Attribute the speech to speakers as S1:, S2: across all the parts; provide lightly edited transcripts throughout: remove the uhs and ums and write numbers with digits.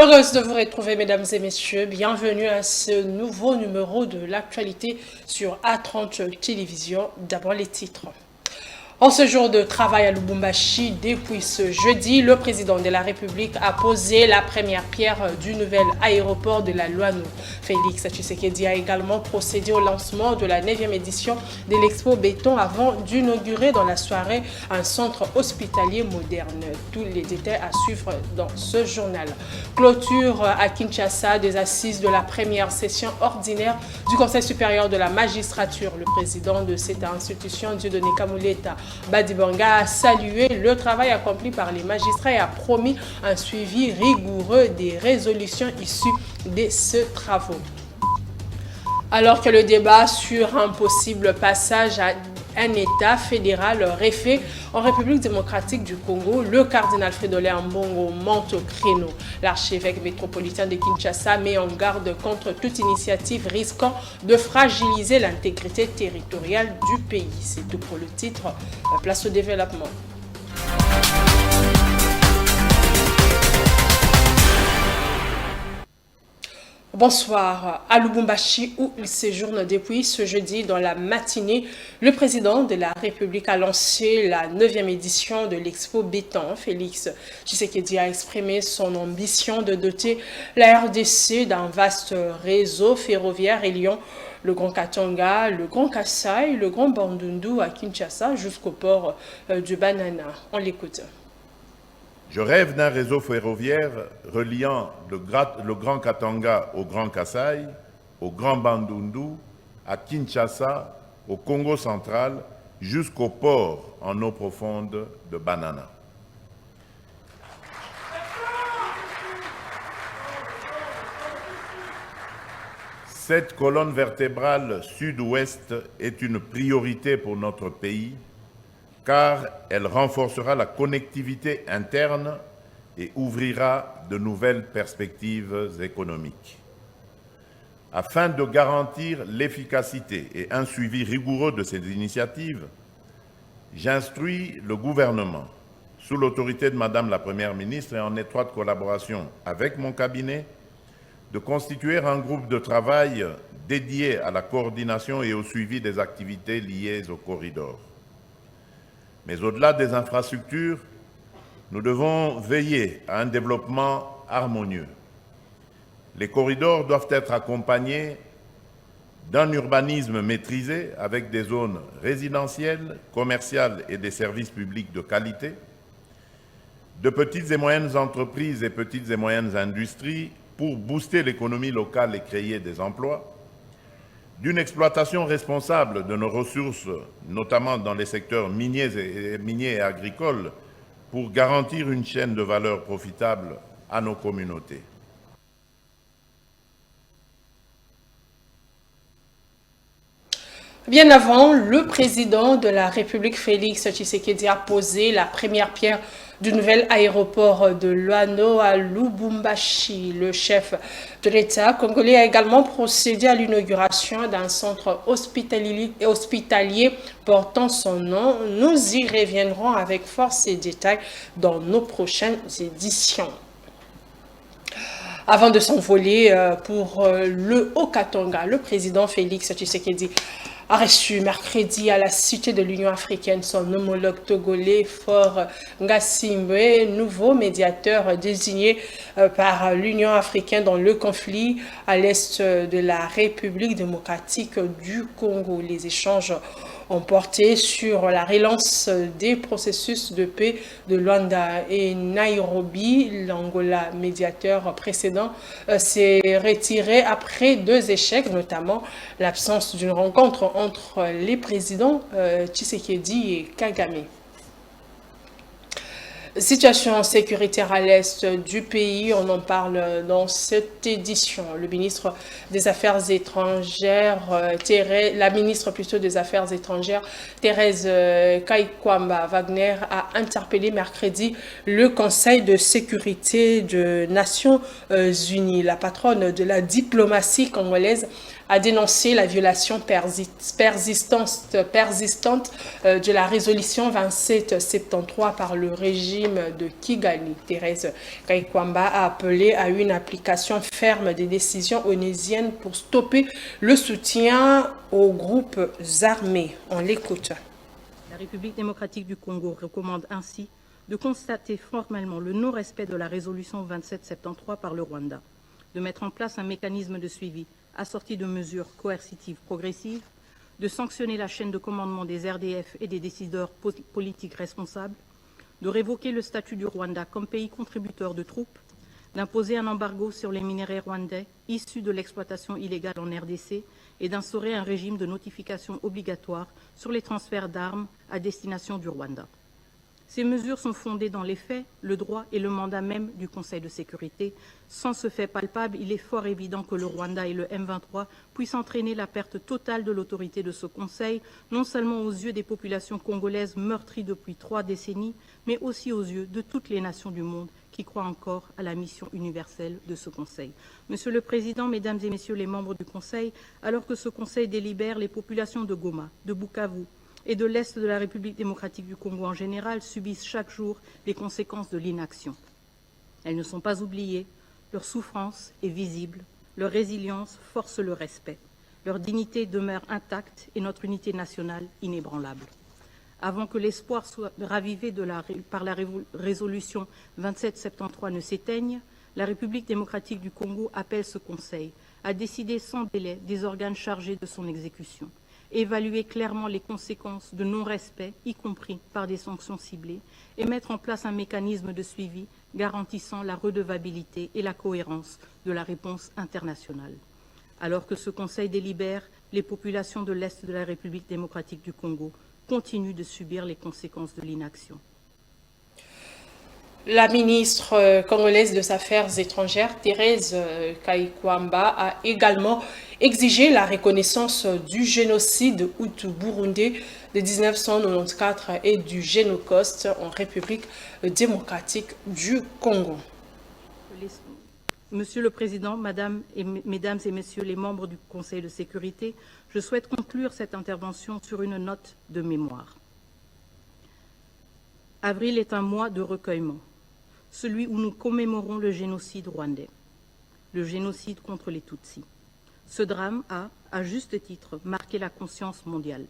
S1: Heureuse de vous retrouver, mesdames et messieurs. Bienvenue à ce nouveau numéro de l'actualité sur A30 Télévision. D'abord les titres. En ce jour de travail à Lubumbashi, depuis ce jeudi, le président de la République a posé la première pierre du nouvel aéroport de la Luano. Félix Tshisekedi a également procédé au lancement de la 9e édition de l'Expo Béton avant d'inaugurer dans la soirée un centre hospitalier moderne. Tous les détails à suivre dans ce journal. Clôture à Kinshasa des assises de la première session ordinaire du Conseil supérieur de la magistrature. Le président de cette institution, Dieudonné Kamuleta Badibanga, a salué le travail accompli par les magistrats et a promis un suivi rigoureux des résolutions issues de ce travaux. Alors que le débat sur un possible passage à un État fédéral refait en République démocratique du Congo, le cardinal Fridolin Ambongo monte au créneau. L'archevêque métropolitain de Kinshasa met en garde contre toute initiative risquant de fragiliser l'intégrité territoriale du pays. C'est tout pour le titre. Place au développement. Bonsoir. À Lubumbashi, où il séjourne depuis ce jeudi dans la matinée, le président de la République a lancé la 9e édition de l'Expo Béton. Félix Tshisekedi a exprimé son ambition de doter la RDC d'un vaste réseau ferroviaire reliant le Grand Katanga, le Grand Kasaï, le Grand Bandundu à Kinshasa jusqu'au port du Banana. On l'écoute.
S2: Je rêve d'un réseau ferroviaire reliant le Grand Katanga au Grand Kasaï, au Grand Bandundu, à Kinshasa, au Congo central, jusqu'au port en eau profonde de Banana. Cette colonne vertébrale sud-ouest est une priorité pour notre pays, car elle renforcera la connectivité interne et ouvrira de nouvelles perspectives économiques. Afin de garantir l'efficacité et un suivi rigoureux de ces initiatives, j'instruis le gouvernement, sous l'autorité de Madame la Première ministre et en étroite collaboration avec mon cabinet, de constituer un groupe de travail dédié à la coordination et au suivi des activités liées au corridor. Mais au-delà des infrastructures, nous devons veiller à un développement harmonieux. Les corridors doivent être accompagnés d'un urbanisme maîtrisé avec des zones résidentielles, commerciales et des services publics de qualité, de petites et moyennes entreprises et petites et moyennes industries pour booster l'économie locale et créer des emplois, d'une exploitation responsable de nos ressources, notamment dans les secteurs miniers et agricoles, pour garantir une chaîne de valeur profitable à nos communautés.
S1: Bien avant, le président de la République, Félix Tshisekedi, a posé la première pierre du nouvel aéroport de Luano à Lubumbashi. Le chef de l'État congolais a également procédé à l'inauguration d'un centre hospitalier portant son nom. Nous y reviendrons avec force et détails dans nos prochaines éditions. Avant de s'envoler pour le Haut-Katanga, le président Félix Tshisekedi a reçu mercredi à la Cité de l'Union africaine son homologue togolais Faure Gnassingbé, nouveau médiateur désigné par l'Union africaine dans le conflit à l'est de la République démocratique du Congo. Les échanges ont porté sur la relance des processus de paix de Luanda et Nairobi. L'Angola, médiateur précédent, s'est retiré après 2 échecs, notamment l'absence d'une rencontre entre les présidents Tshisekedi et Kagame. Situation sécuritaire à l'est du pays, on en parle dans cette édition. Le ministre des Affaires étrangères, la ministre plutôt des Affaires étrangères, Thérèse Kaikwamba Wagner, a interpellé mercredi le Conseil de sécurité des Nations Unies. La patronne de la diplomatie congolaise a dénoncé la violation persistante de la résolution 2773 par le régime de Kigali. Thérèse Kaikwamba a appelé à une application ferme des décisions onusiennes pour stopper le soutien aux groupes armés. On l'écoute.
S3: La République démocratique du Congo recommande ainsi de constater formellement le non-respect de la résolution 2773 par le Rwanda, de mettre en place un mécanisme de suivi assorti de mesures coercitives progressives, de sanctionner la chaîne de commandement des RDF et des décideurs politiques responsables, de révoquer le statut du Rwanda comme pays contributeur de troupes, d'imposer un embargo sur les minerais rwandais issus de l'exploitation illégale en RDC et d'instaurer un régime de notification obligatoire sur les transferts d'armes à destination du Rwanda. Ces mesures sont fondées dans les faits, le droit et le mandat même du Conseil de sécurité. Sans ce fait palpable, il est fort évident que le Rwanda et le M23 puissent entraîner la perte totale de l'autorité de ce Conseil, non seulement aux yeux des populations congolaises meurtries depuis 3 décennies, mais aussi aux yeux de toutes les nations du monde qui croient encore à la mission universelle de ce Conseil. Monsieur le Président, Mesdames et Messieurs les membres du Conseil, alors que ce Conseil délibère, les populations de Goma, de Bukavu, et de l'Est de la République démocratique du Congo en général subissent chaque jour les conséquences de l'inaction. Elles ne sont pas oubliées, leur souffrance est visible, leur résilience force le respect, leur dignité demeure intacte et notre unité nationale inébranlable. Avant que l'espoir soit ravivé par la résolution 2773 ne s'éteigne, la République démocratique du Congo appelle ce Conseil à décider sans délai des organes chargés de son exécution, évaluer clairement les conséquences de non-respect, y compris par des sanctions ciblées, et mettre en place un mécanisme de suivi garantissant la redevabilité et la cohérence de la réponse internationale. Alors que ce Conseil délibère, les populations de l'Est de la République démocratique du Congo continuent de subir les conséquences de l'inaction.
S1: La ministre congolaise des Affaires étrangères, Thérèse Kaikwamba, a également exigé la reconnaissance du génocide Hutu-Burundais de 1994 et du Génocoste en République démocratique du Congo.
S3: Monsieur le Président, Mesdames et Messieurs les membres du Conseil de sécurité, je souhaite conclure cette intervention sur une note de mémoire. Avril est un mois de recueillement, celui où nous commémorons le génocide rwandais, le génocide contre les Tutsis. Ce drame a, à juste titre, marqué la conscience mondiale.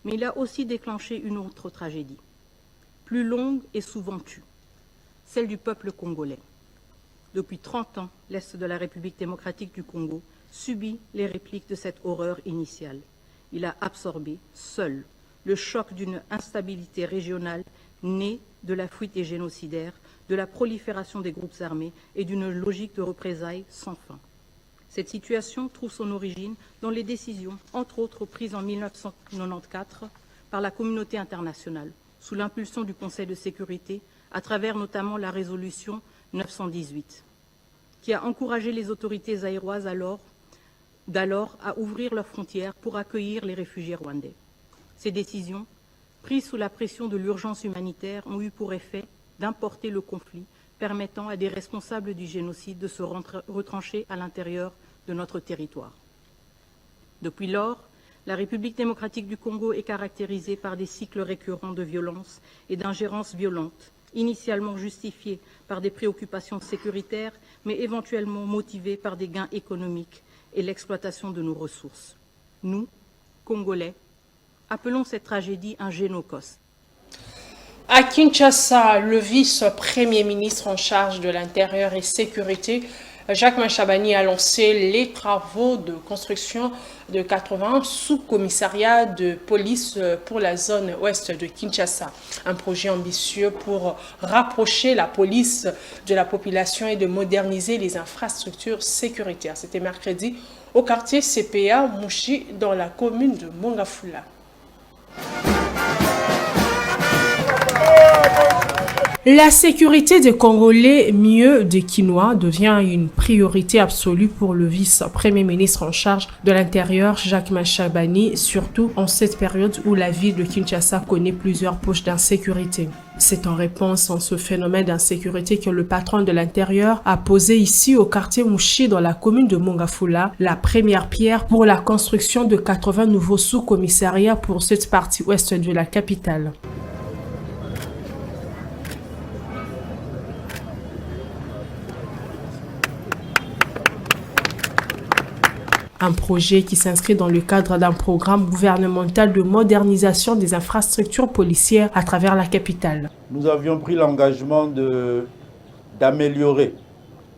S3: Mais il a aussi déclenché une autre tragédie, plus longue et souvent tue, celle du peuple congolais. Depuis 30 ans, l'Est de la République démocratique du Congo subit les répliques de cette horreur initiale. Il a absorbé, seul, le choc d'une instabilité régionale née de la fuite des génocidaires, de la prolifération des groupes armés et d'une logique de représailles sans fin. Cette situation trouve son origine dans les décisions, entre autres prises en 1994 par la communauté internationale, sous l'impulsion du Conseil de sécurité, à travers notamment la résolution 918, qui a encouragé les autorités zaïroises d'alors à ouvrir leurs frontières pour accueillir les réfugiés rwandais. Ces décisions, prises sous la pression de l'urgence humanitaire, ont eu pour effet d'importer le conflit, permettant à des responsables du génocide de se retrancher à l'intérieur de notre territoire. Depuis lors, la République démocratique du Congo est caractérisée par des cycles récurrents de violence et d'ingérences violentes, initialement justifiées par des préoccupations sécuritaires, mais éventuellement motivées par des gains économiques et l'exploitation de nos ressources. Nous, Congolais, appelons cette tragédie un génocide.
S1: À Kinshasa, le vice-premier ministre en charge de l'Intérieur et Sécurité, Jacques Machabani, a lancé les travaux de construction de 80 sous-commissariats de police pour la zone ouest de Kinshasa. Un projet ambitieux pour rapprocher la police de la population et de moderniser les infrastructures sécuritaires. C'était mercredi au quartier CPA Mouchi dans la commune de Mongafula. La sécurité des Congolais, mieux des Kinois, devient une priorité absolue pour le vice-premier ministre en charge de l'Intérieur, Jacques Machabani, surtout en cette période où la ville de Kinshasa connaît plusieurs poches d'insécurité. C'est en réponse à ce phénomène d'insécurité que le patron de l'Intérieur a posé ici au quartier Mouchi dans la commune de Mongafula la première pierre pour la construction de 80 nouveaux sous-commissariats pour cette partie ouest de la capitale. Un projet qui s'inscrit dans le cadre d'un programme gouvernemental de modernisation des infrastructures policières à travers la capitale.
S4: Nous avions pris l'engagement d'améliorer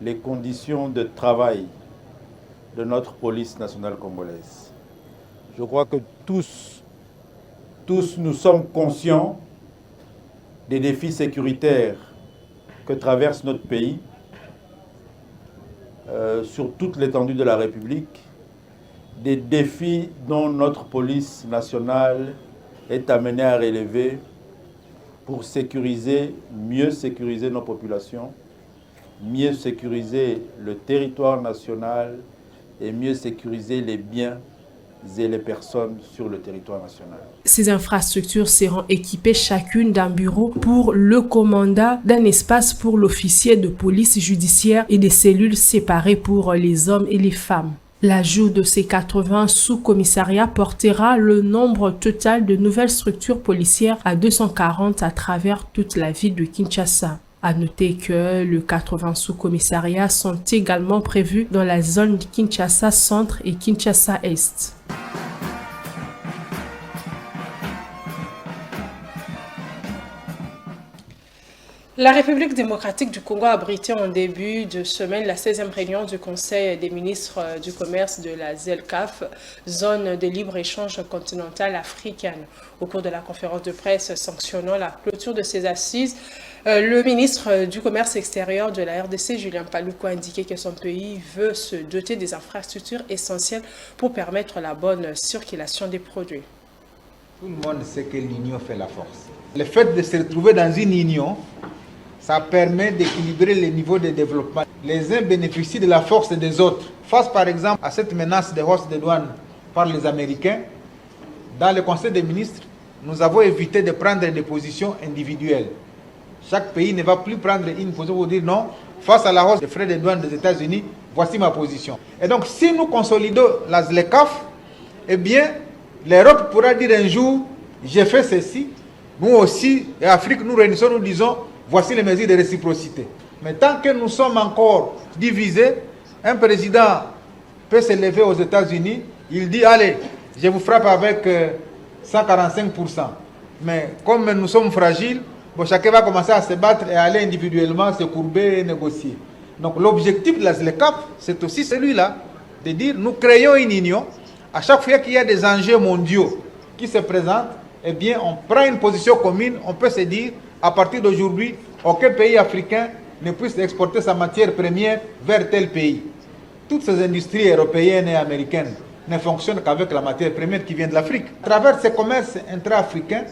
S4: les conditions de travail de notre police nationale congolaise. Je crois que tous nous sommes conscients des défis sécuritaires que traverse notre pays sur toute l'étendue de la République, des défis dont notre police nationale est amenée à relever pour mieux sécuriser nos populations, mieux sécuriser le territoire national et mieux sécuriser les biens et les personnes sur le territoire national.
S1: Ces infrastructures seront équipées chacune d'un bureau pour le commandant, d'un espace pour l'officier de police judiciaire et des cellules séparées pour les hommes et les femmes. L'ajout de ces 80 sous-commissariats portera le nombre total de nouvelles structures policières à 240 à travers toute la ville de Kinshasa. À noter que les 80 sous-commissariats sont également prévus dans la zone de Kinshasa Centre et Kinshasa Est. La République démocratique du Congo a abrité en début de semaine la 16e réunion du Conseil des ministres du commerce de la ZLCAF, zone de libre-échange continentale africaine. Au cours de la conférence de presse sanctionnant la clôture de ces assises, le ministre du commerce extérieur de la RDC, Julien Paluku, a indiqué que son pays veut se doter des infrastructures essentielles pour permettre la bonne circulation des produits.
S5: Tout le monde sait que l'union fait la force. Le fait de se retrouver dans une union, ça permet d'équilibrer les niveaux de développement. Les uns bénéficient de la force des autres. Face par exemple à cette menace de hausse des douanes par les Américains, dans le Conseil des ministres, nous avons évité de prendre des positions individuelles. Chaque pays ne va plus prendre une position pour dire non, face à la hausse des frais de douane des États-Unis, voici ma position. Et donc si nous consolidons la ZLECAF, eh bien l'Europe pourra dire un jour, j'ai fait ceci, nous aussi, et Afrique, nous réunissons, nous disons, voici les mesures de réciprocité. Mais tant que nous sommes encore divisés, un président peut se lever aux États-Unis, il dit, allez, je vous frappe avec 145%. Mais comme nous sommes fragiles, bon, chacun va commencer à se battre et aller individuellement se courber et négocier. Donc l'objectif de la ZLECAF, c'est aussi celui-là, de dire, nous créons une union. À chaque fois qu'il y a des enjeux mondiaux qui se présentent, eh bien, on prend une position commune, on peut se dire, à partir d'aujourd'hui, aucun pays africain ne puisse exporter sa matière première vers tel pays. Toutes ces industries européennes et américaines ne fonctionnent qu'avec la matière première qui vient de l'Afrique. À travers ces commerces intra-africains,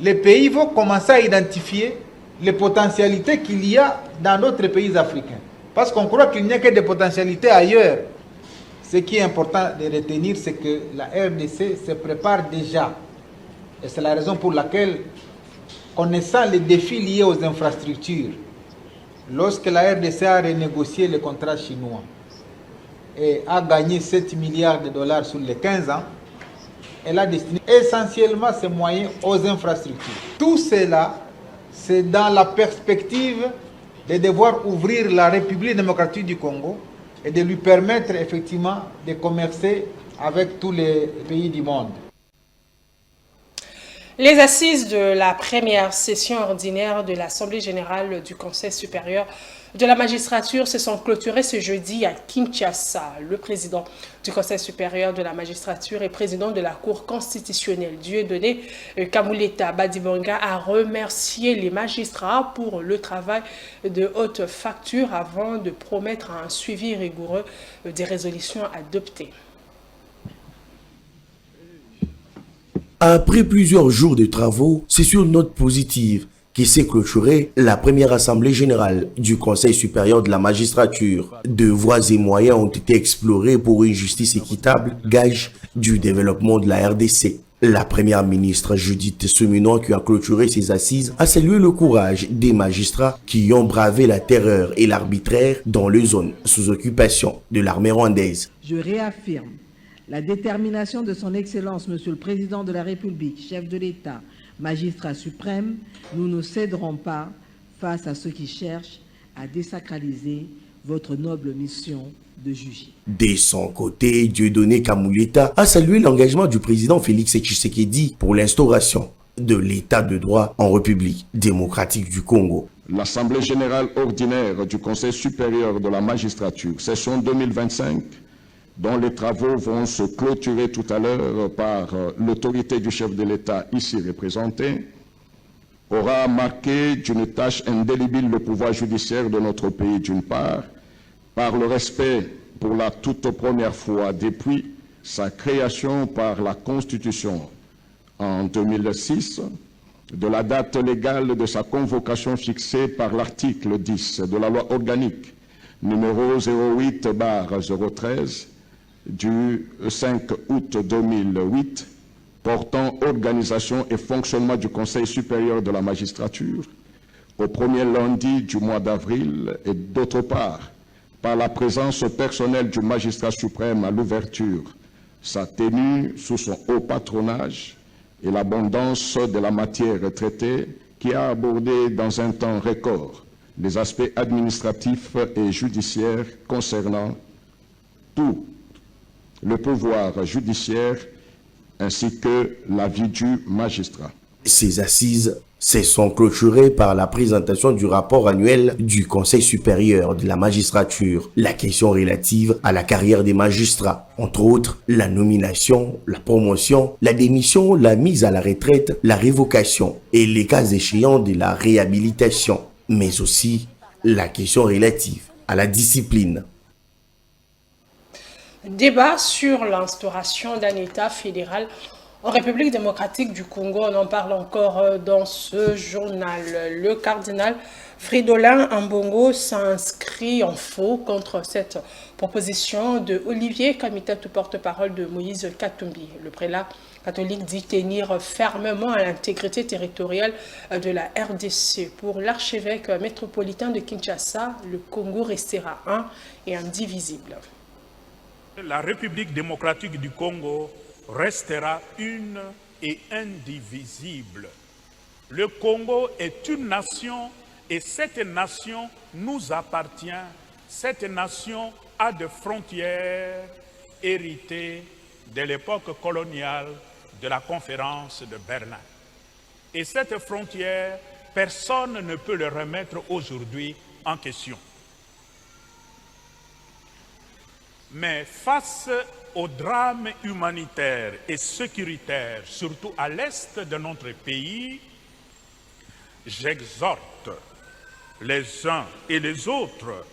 S5: les pays vont commencer à identifier les potentialités qu'il y a dans d'autres pays africains. Parce qu'on croit qu'il n'y a que des potentialités ailleurs. Ce qui est important de retenir, c'est que la RDC se prépare déjà. Et c'est la raison pour laquelle, connaissant les défis liés aux infrastructures, lorsque la RDC a renégocié le contrat chinois et a gagné 7 milliards de dollars sur les 15 ans, elle a destiné essentiellement ses moyens aux infrastructures. Tout cela, c'est dans la perspective de devoir ouvrir la République démocratique du Congo et de lui permettre effectivement de commercer avec tous les pays du monde.
S1: Les assises de la première session ordinaire de l'Assemblée générale du Conseil supérieur de la magistrature se sont clôturées ce jeudi à Kinshasa. Le président du Conseil supérieur de la magistrature et président de la Cour constitutionnelle, Dieudonné Kamuleta Badibanga, a remercié les magistrats pour le travail de haute facture avant de promettre un suivi rigoureux des résolutions adoptées.
S6: Après plusieurs jours de travaux, c'est sur une note positive qui s'est clôturée la première assemblée générale du Conseil supérieur de la magistrature. De voies et moyens ont été explorés pour une justice équitable, gage du développement de la RDC. La première ministre Judith Suminwa, qui a clôturé ses assises, a salué le courage des magistrats qui ont bravé la terreur et l'arbitraire dans les zones sous occupation de l'armée rwandaise.
S7: Je réaffirme la détermination de son Excellence, Monsieur le Président de la République, chef de l'État, magistrat suprême. Nous ne céderons pas face à ceux qui cherchent à désacraliser votre noble mission de juger.
S6: De son côté, Dieudonné Kamuleta a salué l'engagement du président Félix Tshisekedi pour l'instauration de l'état de droit en République démocratique du Congo.
S8: L'Assemblée générale ordinaire du Conseil supérieur de la magistrature, session 2025, dont les travaux vont se clôturer tout à l'heure par l'autorité du chef de l'État ici représenté, aura marqué d'une tâche indélébile le pouvoir judiciaire de notre pays d'une part, par le respect pour la toute première fois depuis sa création par la Constitution en 2006, de la date légale de sa convocation fixée par l'article 10 de la loi organique numéro 08/013 du 5 août 2008 portant organisation et fonctionnement du Conseil supérieur de la magistrature au premier lundi du mois d'avril et d'autre part par la présence personnelle du magistrat suprême à l'ouverture, sa tenue sous son haut patronage et l'abondance de la matière traitée qui a abordé dans un temps record les aspects administratifs et judiciaires concernant tout le pouvoir judiciaire ainsi que la vie du magistrat.
S6: Ces assises se sont clôturées par la présentation du rapport annuel du Conseil supérieur de la magistrature, la question relative à la carrière des magistrats, entre autres la nomination, la promotion, la démission, la mise à la retraite, la révocation et les cas échéants de la réhabilitation, mais aussi la question relative à la discipline.
S1: Débat sur l'instauration d'un État fédéral en République démocratique du Congo. On en parle encore dans ce journal. Le cardinal Fridolin Ambongo s'inscrit en faux contre cette proposition de Olivier Kamitatu, porte-parole de Moïse Katumbi. Le prélat catholique dit tenir fermement à l'intégrité territoriale de la RDC. Pour l'archevêque métropolitain de Kinshasa, le Congo restera un et indivisible.
S9: La République démocratique du Congo restera une et indivisible. Le Congo est une nation et cette nation nous appartient. Cette nation a des frontières héritées de l'époque coloniale de la conférence de Berlin. Et cette frontière, personne ne peut le remettre aujourd'hui en question. Mais face au drame humanitaire et sécuritaire, surtout à l'est de notre pays, j'exhorte les uns et les autres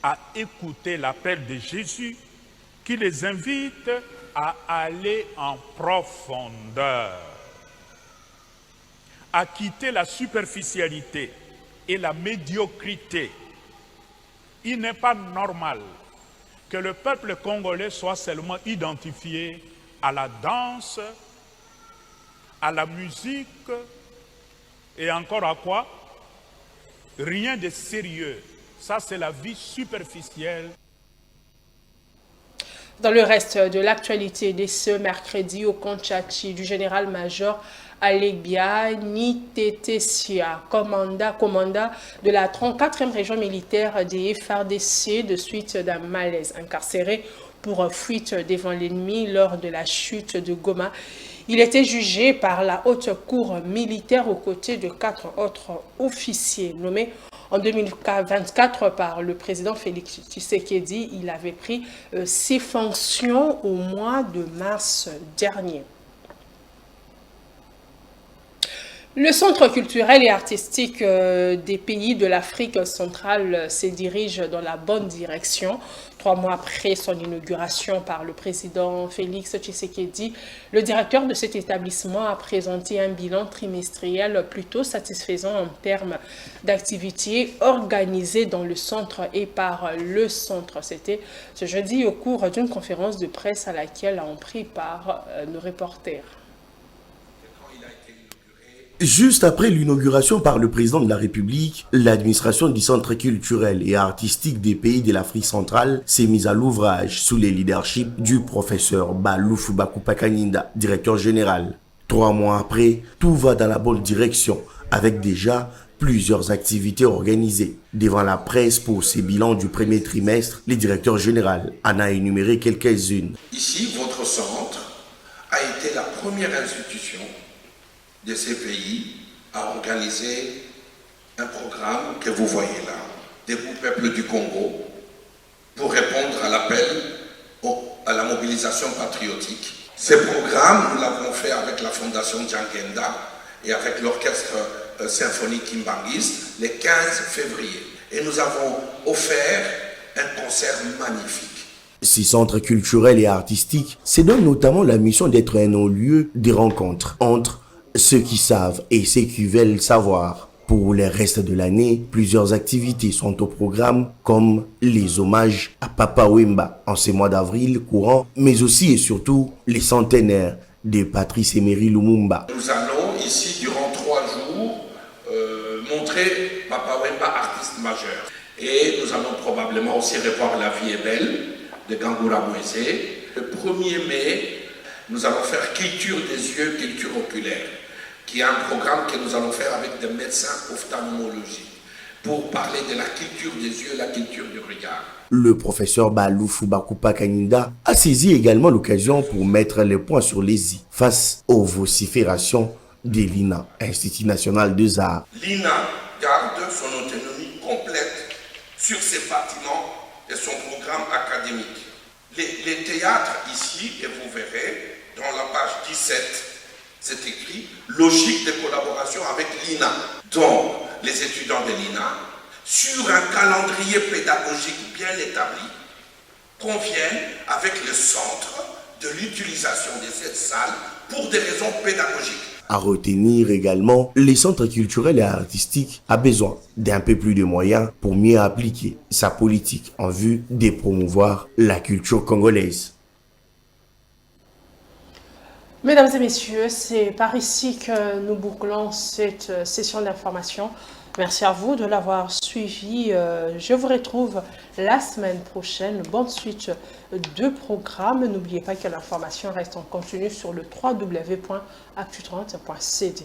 S9: à écouter l'appel de Jésus qui les invite à aller en profondeur, à quitter la superficialité et la médiocrité. Il n'est pas normal que le peuple congolais soit seulement identifié à la danse, à la musique et encore à quoi? Rien de sérieux. Ça, c'est la vie superficielle.
S1: Dans le reste de l'actualité de ce mercredi, au Konchachi du général-major Alegbia Nitetesia, commandant de la 34e région militaire des FARDC de suite d'un malaise, incarcéré pour fuite devant l'ennemi lors de la chute de Goma. Il était jugé par la haute cour militaire aux côtés de 4 autres officiers nommés en 2024 par le président Félix Tshisekedi. Il avait pris ses fonctions au mois de mars dernier. Le centre culturel et artistique des pays de l'Afrique centrale se dirige dans la bonne direction. 3 mois après son inauguration par le président Félix Tshisekedi, le directeur de cet établissement a présenté un bilan trimestriel plutôt satisfaisant en termes d'activités organisées dans le centre et par le centre. C'était ce jeudi au cours d'une conférence de presse à laquelle ont pris part nos reporters.
S6: Juste après l'inauguration par le président de la République, l'administration du Centre culturel et artistique des pays de l'Afrique centrale s'est mise à l'ouvrage sous le leadership du professeur Baloufou Bakoupa Kaninda, directeur général. 3 mois après, tout va dans la bonne direction, avec déjà plusieurs activités organisées. Devant la presse pour ces bilans du premier trimestre, le directeur général en a énuméré quelques-unes.
S10: Ici, votre centre a été la première institution de ces pays à organiser un programme que vous voyez là, Debout peuple du Congo, pour répondre à l'appel à la mobilisation patriotique. Ce programme, nous l'avons fait avec la Fondation Djangenda et avec l'orchestre symphonique Kimbangiste le 15 février. Et nous avons offert un concert magnifique.
S6: Ces centres culturels et artistiques se donnent notamment la mission d'être un non-lieu de rencontre entre ceux qui savent et ceux qui veulent savoir. Pour le reste de l'année, plusieurs activités sont au programme, comme les hommages à Papa Wemba en ce mois d'avril courant, mais aussi et surtout les centenaires de Patrice Emery Lumumba.
S10: Nous allons ici, durant 3 jours, montrer Papa Wemba, artiste majeur. Et nous allons probablement aussi revoir La vie est belle de Gangoura Moïse. Le 1er mai, nous allons faire culture des yeux, culture oculaire, qui est un programme que nous allons faire avec des médecins ophtalmologiques pour parler de la culture des yeux, la culture du regard.
S6: Le professeur Baloufou Bakoupa Kaninda a saisi également l'occasion pour mettre les points sur les i face aux vociférations de l'INA, Institut national des arts.
S10: L'INA garde son autonomie complète sur ses bâtiments et son programme académique. Les théâtres ici, et vous verrez, dans la page 17, c'est écrit « Logique de collaboration avec l'INA ». Donc, les étudiants de l'INA, sur un calendrier pédagogique bien établi, conviennent avec le centre de l'utilisation de cette salle pour des raisons pédagogiques.
S6: À retenir également, les centres culturels et artistiques a besoin d'un peu plus de moyens pour mieux appliquer sa politique en vue de promouvoir la culture congolaise.
S1: Mesdames et messieurs, c'est par ici que nous bouclons cette session d'information. Merci à vous de l'avoir suivi. Je vous retrouve la semaine prochaine. Bonne suite de programme. N'oubliez pas que l'information reste en continu sur le www.actu30.cd.